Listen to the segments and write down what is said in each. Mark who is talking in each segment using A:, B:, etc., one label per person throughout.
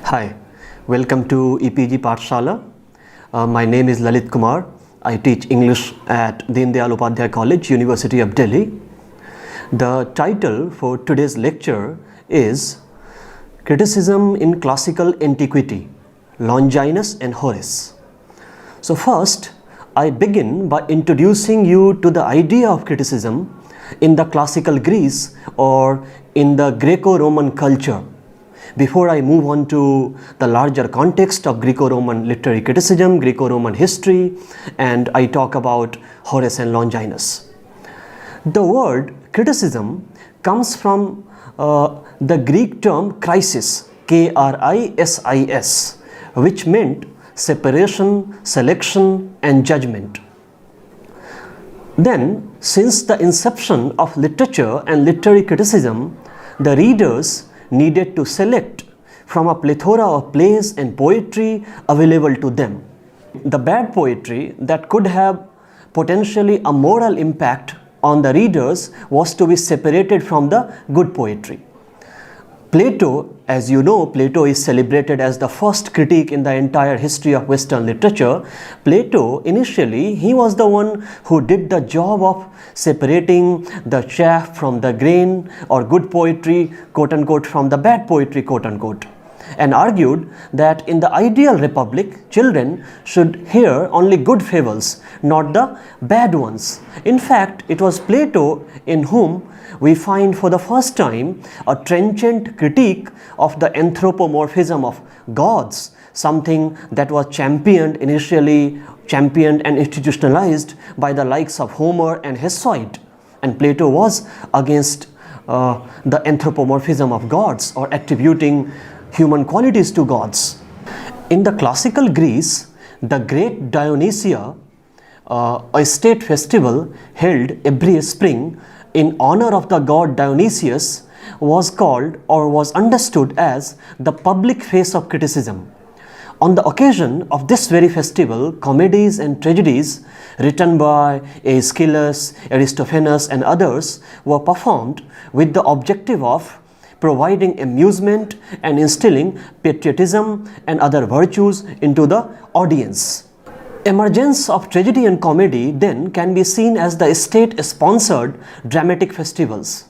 A: Hi, welcome to EPG Pathshala. My name is Lalit Kumar. I teach English at Deen Dayal Upadhyay College, University of Delhi. The title for today's lecture is Criticism in Classical Antiquity, Longinus and Horace. So first, I begin by introducing you to the idea of criticism in the classical Greece or in the Greco-Roman culture, before I move on to the larger context of Greco-Roman literary criticism, Greco-Roman history, and I talk about Horace and Longinus. The word criticism comes from the Greek term krisis, K-R-I-S-I-S, which meant separation, selection, and judgment. Then, since the inception of literature and literary criticism, the readers needed to select from a plethora of plays and poetry available to them. The bad poetry that could have potentially a moral impact on the readers was to be separated from the good poetry. Plato, as you know, Plato is celebrated as the first critic in the entire history of Western literature. Plato, initially, he was the one who did the job of separating the chaff from the grain, or good poetry, quote unquote, from the bad poetry, quote unquote, and argued that in the ideal republic, children should hear only good fables, not the bad ones. In fact, it was Plato in whom we find for the first time a trenchant critique of the anthropomorphism of gods, something that was initially championed and institutionalized by the likes of Homer and Hesiod. And Plato was against the anthropomorphism of gods, or attributing human qualities to gods. In the classical Greece, the great Dionysia, a state festival held every spring in honor of the god Dionysius, was called or was understood as the public face of criticism. On the occasion of this very festival, comedies and tragedies written by Aeschylus, Aristophanes and others were performed with the objective of providing amusement and instilling patriotism and other virtues into the audience. Emergence of tragedy and comedy then can be seen as the state-sponsored dramatic festivals.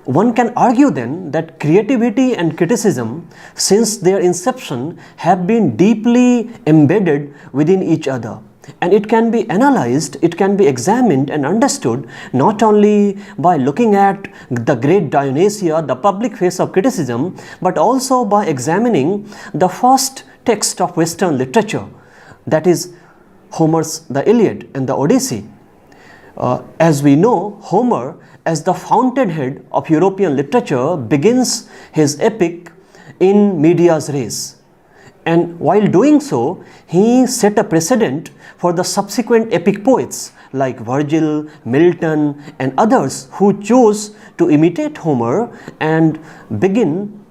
A: One can argue then that creativity and criticism, since their inception, have been deeply embedded within each other, and it can be analyzed, it can be examined and understood not only by looking at the great Dionysia, the public face of criticism, but also by examining the first text of Western literature, that is Homer's The Iliad and the Odyssey. As we know, Homer, as the fountainhead of European literature, begins his epic in medias res. And while doing so, he set a precedent for the subsequent epic poets like Virgil, Milton and others who chose to imitate Homer and begin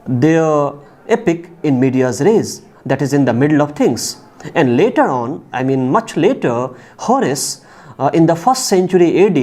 A: their epic in medias res, that is in the middle of things. And later on, much later, Horace in the 1st century AD,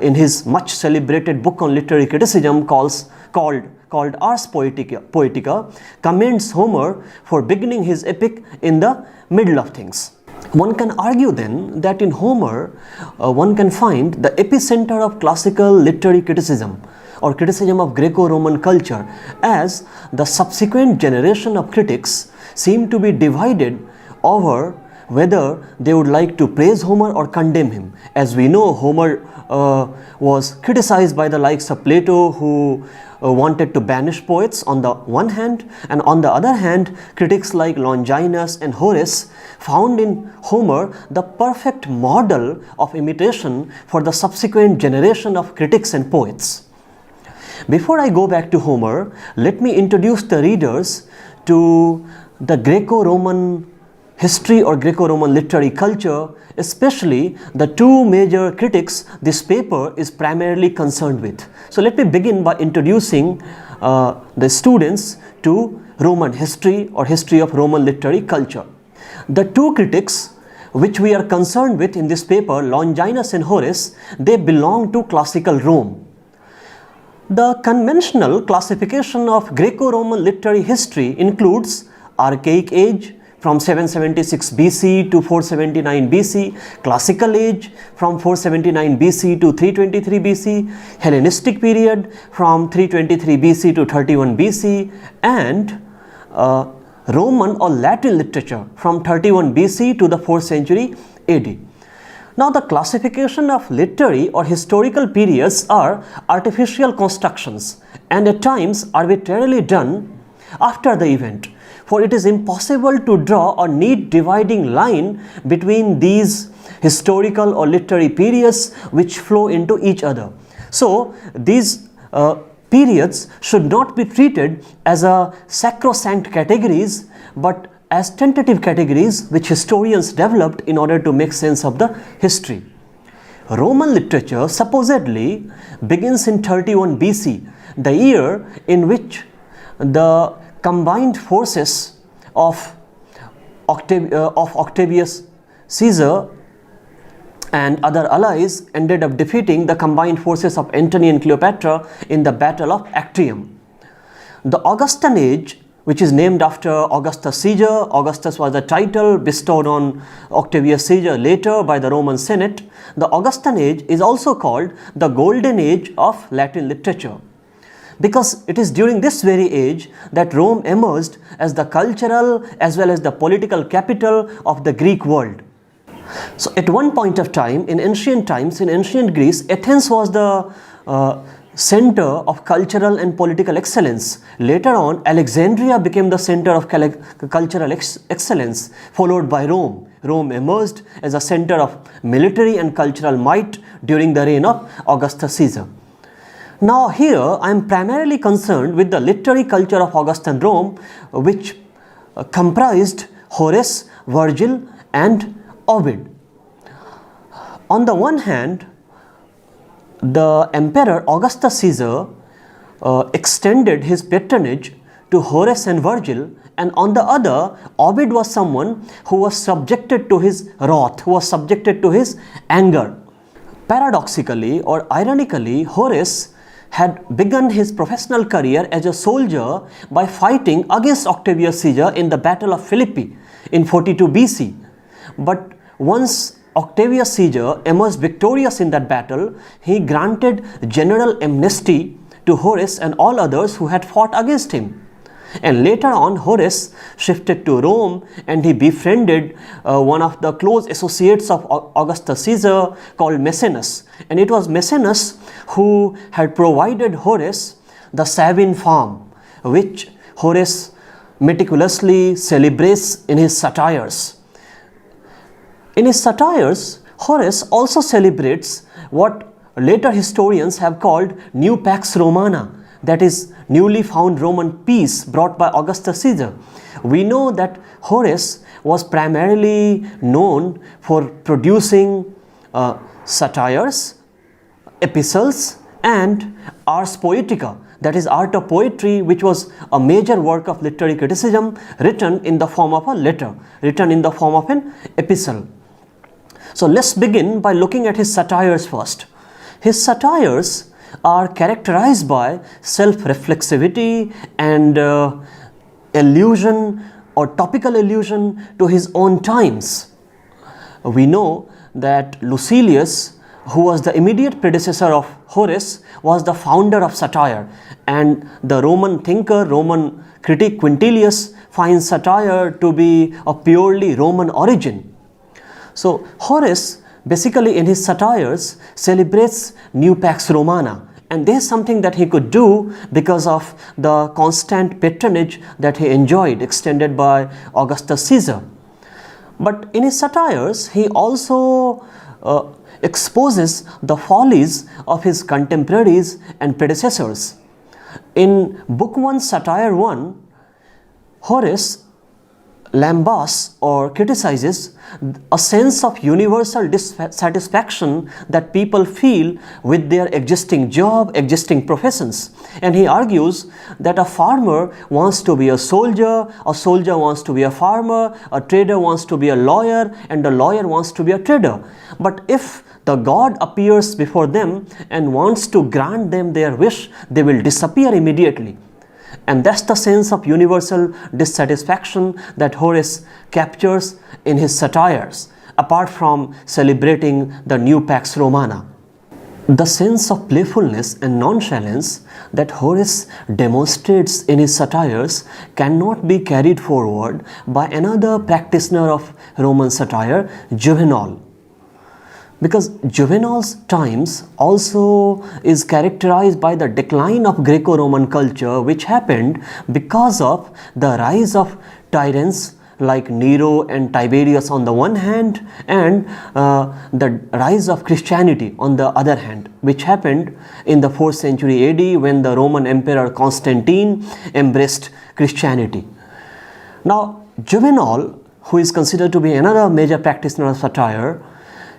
A: in his much celebrated book on literary criticism called Ars Poetica, commends Homer for beginning his epic in the middle of things. One can argue then that in Homer, one can find the epicenter of classical literary criticism or criticism of Greco-Roman culture, as the subsequent generation of critics seem to be divided over whether they would like to praise Homer or condemn him. As we know, Homer was criticized by the likes of Plato, who wanted to banish poets on the one hand, and on the other hand, critics like Longinus and Horace found in Homer the perfect model of imitation for the subsequent generation of critics and poets. Before I go back to Homer, let me introduce the readers to the Greco-Roman history or Greco-Roman literary culture, especially the two major critics this paper is primarily concerned with. So let me begin by introducing the students to Roman history or history of Roman literary culture. The two critics which we are concerned with in this paper, Longinus and Horace, they belong to classical Rome. The conventional classification of Greco-Roman literary history includes Archaic Age from 776 BC to 479 BC, Classical Age from 479 BC to 323 BC, Hellenistic period from 323 BC to 31 BC, and Roman or Latin literature from 31 BC to the 4th century AD. Now, the classification of literary or historical periods are artificial constructions and at times arbitrarily done after the event, for it is impossible to draw a neat dividing line between these historical or literary periods which flow into each other. So, these periods should not be treated as a sacrosanct categories, but as tentative categories which historians developed in order to make sense of the history. Roman literature supposedly begins in 31 BC, the year in which the combined forces of Octavius Caesar and other allies ended up defeating the combined forces of Antony and Cleopatra in the Battle of Actium. The Augustan Age, which is named after Augustus Caesar. Augustus was a title bestowed on Octavius Caesar later by the Roman Senate. The Augustan Age is also called the Golden Age of Latin literature, because it is during this very age that Rome emerged as the cultural as well as the political capital of the Greek world. So at one point of time, in ancient times, in ancient Greece, Athens was the center of cultural and political excellence. Later on, Alexandria became the center of cultural excellence, followed by Rome. Rome emerged as a center of military and cultural might during the reign of Augustus Caesar. Now here I am primarily concerned with the literary culture of Augustan Rome, which comprised Horace, Virgil and Ovid. On the one hand, the emperor Augustus Caesar extended his patronage to Horace and Virgil, and on the other, Ovid was someone who was subjected to his wrath, who was subjected to his anger. Paradoxically or ironically, Horace had begun his professional career as a soldier by fighting against Octavius Caesar in the Battle of Philippi in 42 BC. But once Octavius Caesar emerged victorious in that battle, he granted general amnesty to Horace and all others who had fought against him. And later on, Horace shifted to Rome and he befriended one of the close associates of Augustus Caesar called Maecenas. And it was Maecenas who had provided Horace the Sabine farm, which Horace meticulously celebrates in his satires. In his satires, Horace also celebrates what later historians have called New Pax Romana, that is, newly found Roman peace brought by Augustus Caesar. We know that Horace was primarily known for producing satires, epistles and ars poetica, that is art of poetry, which was a major work of literary criticism written in the form of a letter, written in the form of an epistle. So let's begin by looking at his satires first. His satires are characterized by self-reflexivity and allusion or topical allusion to his own times. We know that Lucilius, who was the immediate predecessor of Horace, was the founder of satire, and the Roman thinker, Roman critic Quintilius finds satire to be of purely Roman origin. So Horace basically in his satires celebrates New Pax Romana, and this is something that he could do because of the constant patronage that he enjoyed extended by Augustus Caesar. But in his satires he also exposes the follies of his contemporaries and predecessors. In Book 1, Satire 1, Horace lambasts or criticizes a sense of universal dissatisfaction that people feel with their existing job, existing professions. And he argues that a farmer wants to be a soldier wants to be a farmer, a trader wants to be a lawyer, and a lawyer wants to be a trader. But if the God appears before them and wants to grant them their wish, they will disappear immediately. And that's the sense of universal dissatisfaction that Horace captures in his satires, apart from celebrating the new Pax Romana. The sense of playfulness and nonchalance that Horace demonstrates in his satires cannot be carried forward by another practitioner of Roman satire, Juvenal. Because Juvenal's times also is characterized by the decline of Greco-Roman culture, which happened because of the rise of tyrants like Nero and Tiberius on the one hand, and the rise of Christianity on the other hand, which happened in the 4th century AD when the Roman Emperor Constantine embraced Christianity. Now, Juvenal, who is considered to be another major practitioner of satire,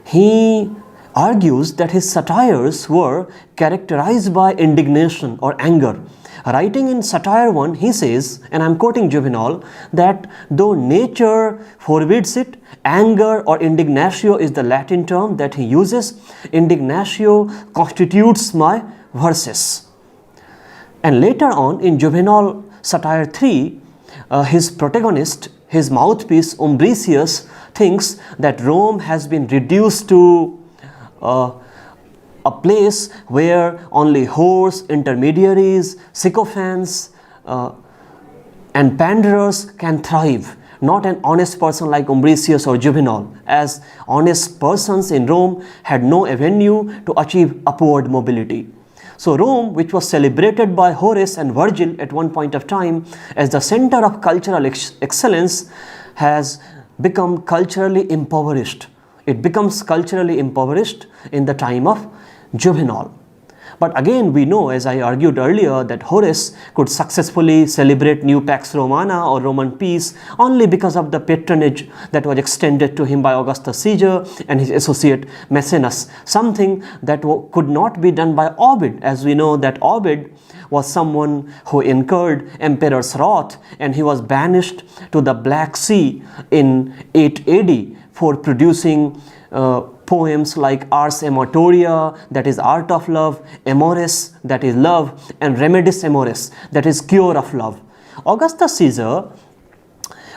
A: he argues that his satires were characterized by indignation or anger. Writing in Satire 1, he says, and I am quoting Juvenal, that though nature forbids it, anger or indignatio is the Latin term that he uses. Indignatio constitutes my verses. And later on in Juvenal Satire 3, his protagonist, his mouthpiece Umbricius, thinks that Rome has been reduced to a place where only whores, intermediaries, sycophants and panderers can thrive, not an honest person like Umbricius or Juvenal, as honest persons in Rome had no avenue to achieve upward mobility. So Rome, which was celebrated by Horace and Virgil at one point of time as the center of cultural excellence, has become culturally impoverished. It becomes culturally impoverished in the time of Juvenal. But again, we know, as I argued earlier, that Horace could successfully celebrate new Pax Romana or Roman peace only because of the patronage that was extended to him by Augustus Caesar and his associate Maecenas, something that could not be done by Ovid, as we know that Ovid was someone who incurred emperor's wrath, and he was banished to the Black Sea in 8 AD for producing poems like Ars Amatoria, that is art of love, Amores, that is love, and Remedis Amores, that is cure of love. Augustus Caesar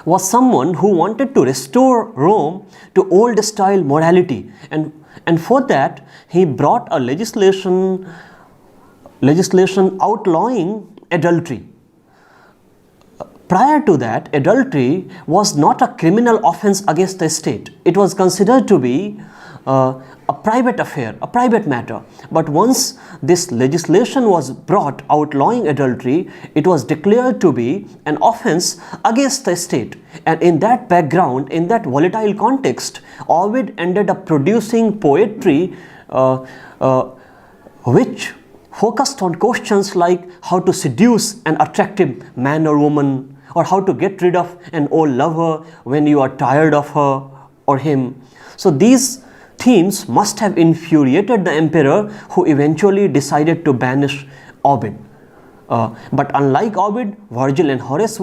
A: was someone who wanted to restore Rome to old style morality, and for that he brought a legislation outlawing adultery. Prior to that, adultery was not a criminal offense against the state. It was considered to be a private affair, a private matter. But once this legislation was brought outlawing adultery, it was declared to be an offense against the state. And in that background, in that volatile context, Ovid ended up producing poetry which focused on questions like how to seduce an attractive man or woman, or how to get rid of an old lover when you are tired of her or him. So these themes must have infuriated the emperor, who eventually decided to banish Ovid. But unlike Ovid, Virgil and Horace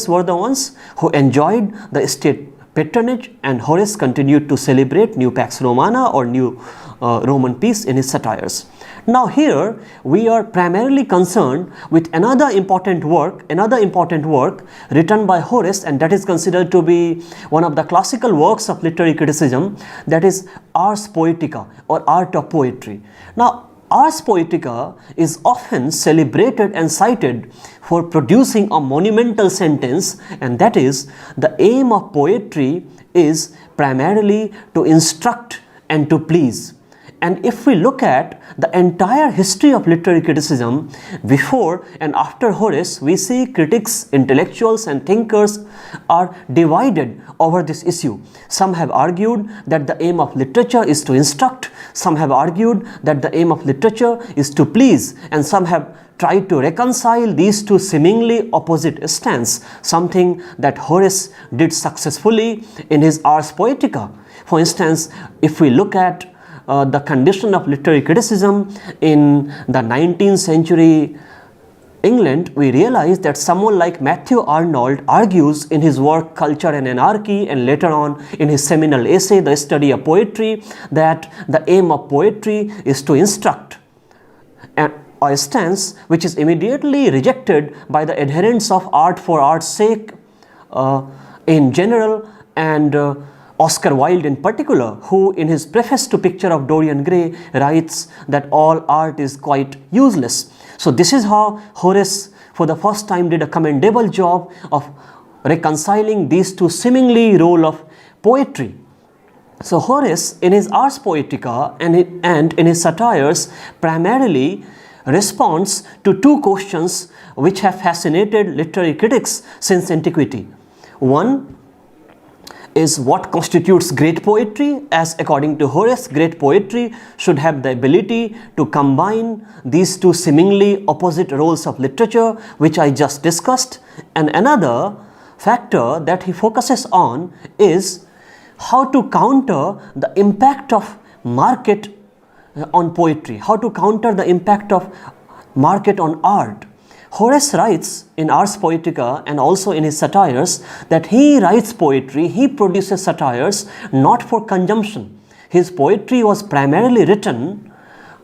A: were the ones who enjoyed the state patronage, and Horace continued to celebrate new Pax Romana or new Roman peace in his satires. Now here we are primarily concerned with another important work written by Horace, and that is considered to be one of the classical works of literary criticism, that is Ars Poetica or Art of Poetry. Now Ars Poetica is often celebrated and cited for producing a monumental sentence, and that is, the aim of poetry is primarily to instruct and to please. And if we look at the entire history of literary criticism before and after Horace, we see critics, intellectuals and thinkers are divided over this issue. Some have argued that the aim of literature is to instruct, some have argued that the aim of literature is to please, and some have tried to reconcile these two seemingly opposite stances, something that Horace did successfully in his Ars Poetica. For instance, if we look at the condition of literary criticism in the 19th century England, we realize that someone like Matthew Arnold argues in his work Culture and Anarchy, and later on in his seminal essay The Study of Poetry, that the aim of poetry is to instruct, and a stance which is immediately rejected by the adherents of art for art's sake in general, and Oscar Wilde in particular, who in his preface to Picture of Dorian Gray writes that all art is quite useless. So this is how Horace for the first time did a commendable job of reconciling these two seemingly role of poetry. So Horace in his Ars Poetica and in his Satires primarily responds to two questions which have fascinated literary critics since antiquity. One is what constitutes great poetry, as according to Horace, great poetry should have the ability to combine these two seemingly opposite roles of literature which I just discussed. And another factor that he focuses on is how to counter the impact of market on poetry, how to counter the impact of market on art. Horace writes in Ars Poetica and also in his Satires that he writes poetry, he produces satires not for consumption. His poetry was primarily written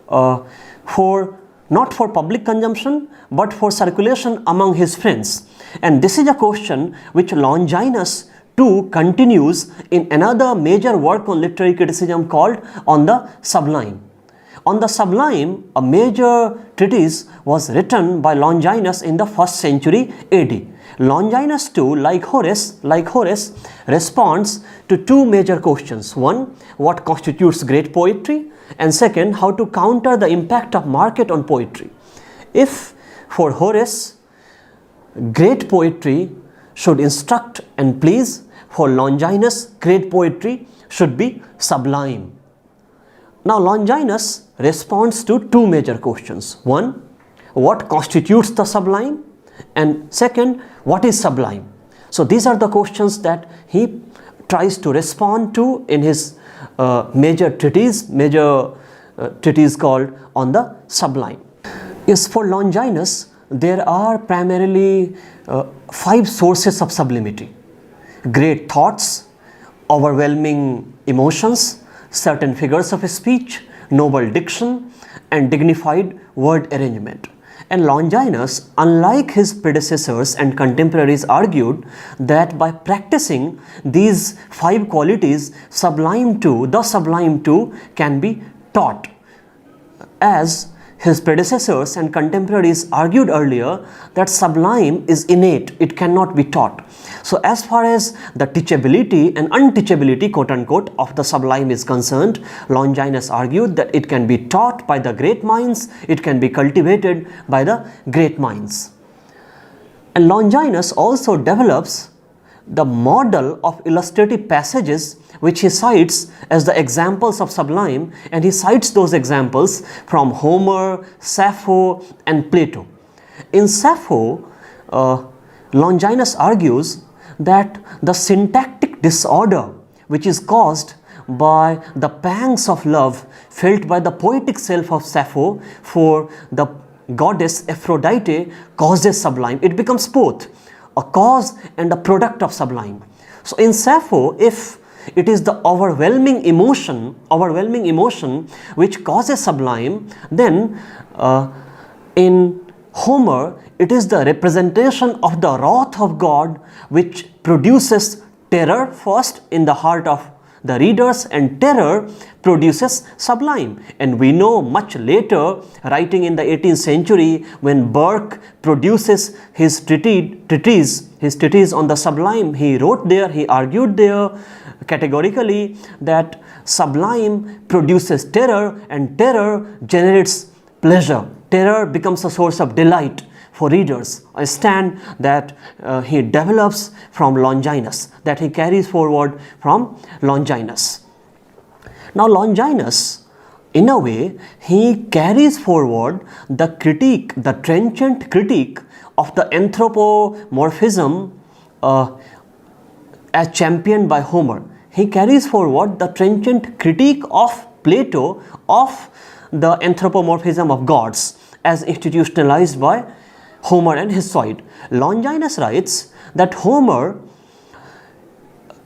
A: not for public consumption but for circulation among his friends. And this is a question which Longinus too continues in another major work on literary criticism called On the Sublime. On the Sublime, a major treatise was written by Longinus in the 1st century AD. Longinus too, like Horace, responds to two major questions. One, what constitutes great poetry? And second, how to counter the impact of market on poetry. If for Horace, great poetry should instruct and please, for Longinus, great poetry should be sublime. Now Longinus responds to two major questions. One, what constitutes the sublime? And second, what is sublime? So these are the questions that he tries to respond to in his major treatise called On the Sublime. Yes, for Longinus, there are primarily 5 sources of sublimity: great thoughts, overwhelming emotions, certain figures of speech, noble diction, and dignified word arrangement. And Longinus, unlike his predecessors and contemporaries, argued that by practicing these 5 qualities, the sublime too can be taught. As his predecessors and contemporaries argued earlier that sublime is innate, it cannot be taught. So as far as the teachability and unteachability, quote unquote, of the sublime is concerned, Longinus argued that it can be taught by the great minds, it can be cultivated by the great minds. And Longinus also develops the model of illustrative passages which he cites as the examples of sublime, and he cites those examples from Homer, Sappho and Plato. In Sappho, Longinus argues that the syntactic disorder which is caused by the pangs of love felt by the poetic self of Sappho for the goddess Aphrodite causes sublime. It becomes both a cause and a product of sublime. So in Sappho, if it is the overwhelming emotion which causes sublime, then in Homer it is the representation of the wrath of God which produces terror first in the heart of the readers, and terror produces sublime. And we know much later, writing in the 18th century, when Burke produces his treatise on the sublime, he argued there categorically that Sublime produces terror, and terror generates pleasure. Terror becomes a source of delight for readers, a stand that he develops from Longinus, that he carries forward from Longinus. Now Longinus, in a way, he carries forward the critique, the trenchant critique of the anthropomorphism as championed by Homer. He carries forward the trenchant critique of Plato of the anthropomorphism of gods as institutionalized by Homer and Hesiod. Longinus writes that Homer,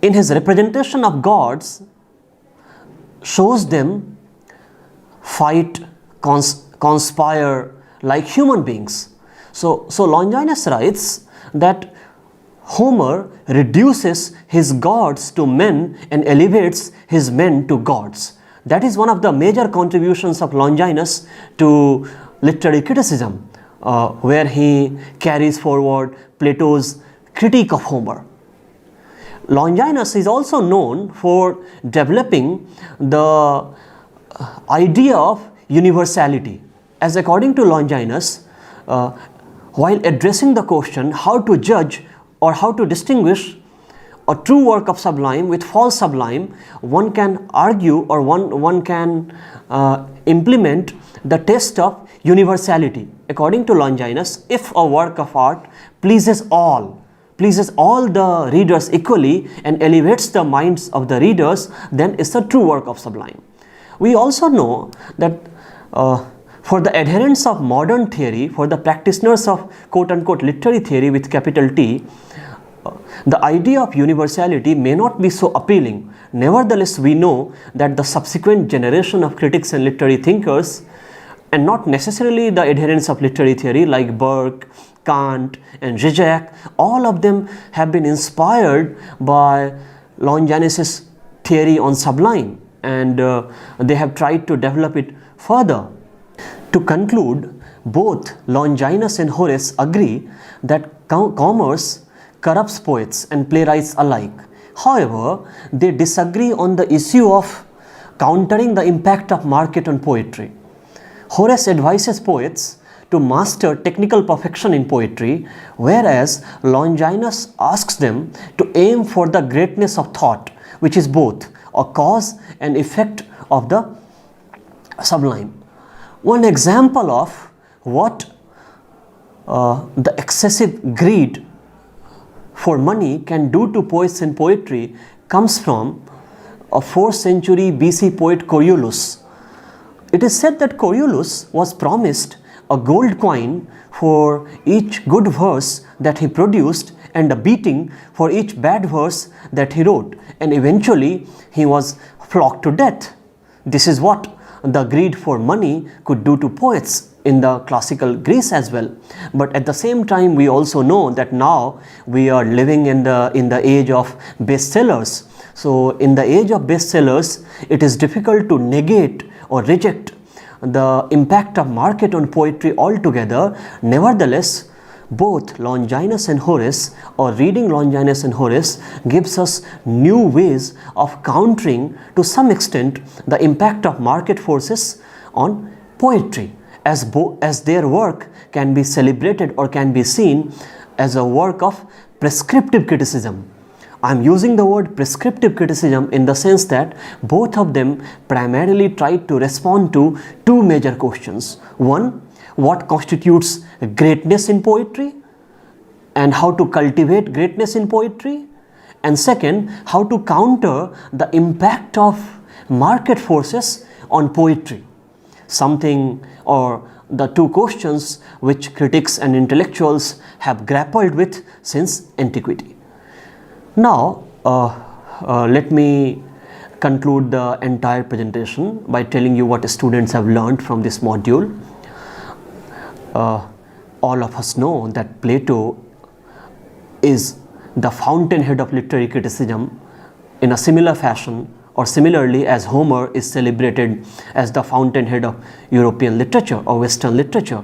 A: in his representation of gods, shows them fight, conspire like human beings. So Longinus writes that Homer reduces his gods to men and elevates his men to gods. That is one of the major contributions of Longinus to literary criticism, where he carries forward Plato's critique of Homer. Longinus is also known for developing the idea of universality, as according to Longinus, while addressing the question how to judge or how to distinguish a true work of Sublime with false Sublime, one can argue or one can implement the test of universality. According to Longinus, if a work of art pleases all the readers equally and elevates the minds of the readers, then it's a true work of Sublime. We also know that for the adherents of modern theory, for the practitioners of quote-unquote literary theory with capital T, the idea of universality may not be so appealing. Nevertheless, we know that the subsequent generation of critics and literary thinkers, and not necessarily the adherents of literary theory like Burke, Kant and Zizek, all of them have been inspired by Longinus' theory on Sublime, and they have tried to develop it further. To conclude, both Longinus and Horace agree that commerce corrupts poets and playwrights alike. However, they disagree on the issue of countering the impact of market on poetry. Horace advises poets to master technical perfection in poetry, whereas Longinus asks them to aim for the greatness of thought, which is both a cause and effect of the sublime. One example of what the excessive greed for money can do to poets in poetry comes from a 4th century BC poet Coriolus. It is said that Coriolus was promised a gold coin for each good verse that he produced and a beating for each bad verse that he wrote, and eventually he was flogged to death. This is what the greed for money could do to poets in the classical Greece as well. But at the same time, we also know that now we are living in the age of bestsellers. So in the age of bestsellers, it is difficult to negate or reject the impact of market on poetry altogether. Nevertheless, both Longinus and Horace, or reading Longinus and Horace, gives us new ways of countering to some extent the impact of market forces on poetry, as their work can be celebrated or can be seen as a work of prescriptive criticism. I am using the word prescriptive criticism in the sense that both of them primarily tried to respond to two major questions. One, what constitutes greatness in poetry and how to cultivate greatness in poetry, and second, how to counter the impact of market forces on poetry. Something, or the two questions which critics and intellectuals have grappled with since antiquity. Now, let me conclude the entire presentation by telling you what students have learned from this module. All of us know that Plato is the fountainhead of literary criticism in a similar fashion, or similarly as Homer is celebrated as the fountainhead of European literature or Western literature.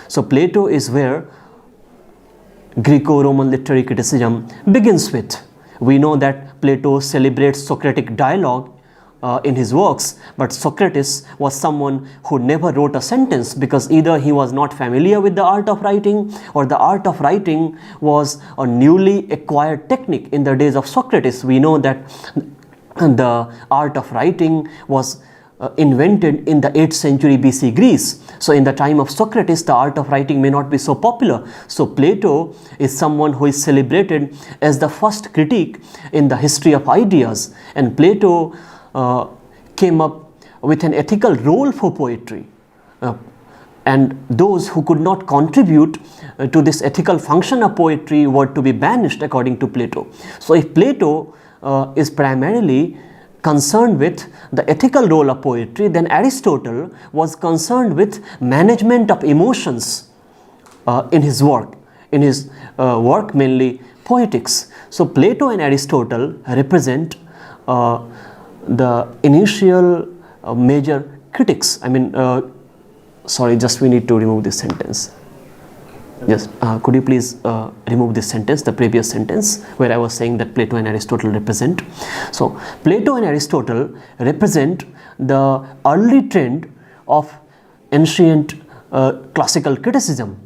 A: So Plato is where Greco-Roman literary criticism begins with. We know that Plato celebrates Socratic dialogue in his works, but Socrates was someone who never wrote a sentence, because either he was not familiar with the art of writing, or the art of writing was a newly acquired technique in the days of Socrates. We know that the art of writing was invented in the 8th century BC Greece. So in the time of Socrates, the art of writing may not be so popular. So Plato is someone who is celebrated as the first critic in the history of ideas, and Plato came up with an ethical role for poetry, and those who could not contribute to this ethical function of poetry were to be banished, according to Plato. So if Plato is primarily concerned with the ethical role of poetry, then Aristotle was concerned with management of emotions in his work, mainly poetics. So Plato and Aristotle represent the initial major critics. Sorry, just we need to remove this sentence. Yes, could you please remove this sentence, the previous sentence where I was saying that Plato and Aristotle represent. So Plato and Aristotle represent the early trend of ancient classical criticism.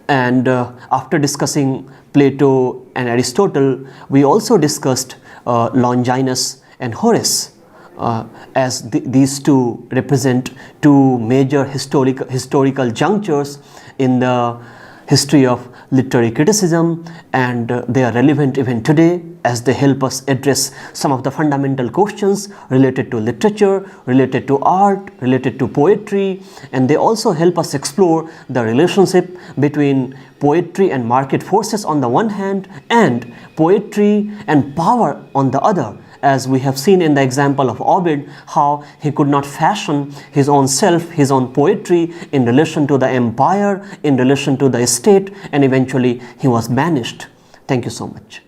A: And after discussing Plato and Aristotle, we also discussed Longinus and Horace, as these two represent two major historical junctures in the history of literary criticism, and they are relevant even today, as they help us address some of the fundamental questions related to literature, related to art, related to poetry, and they also help us explore the relationship between poetry and market forces on the one hand, and poetry and power on the other. As we have seen in the example of Ovid, how he could not fashion his own self, his own poetry in relation to the empire, in relation to the state, and eventually he was banished. Thank you so much.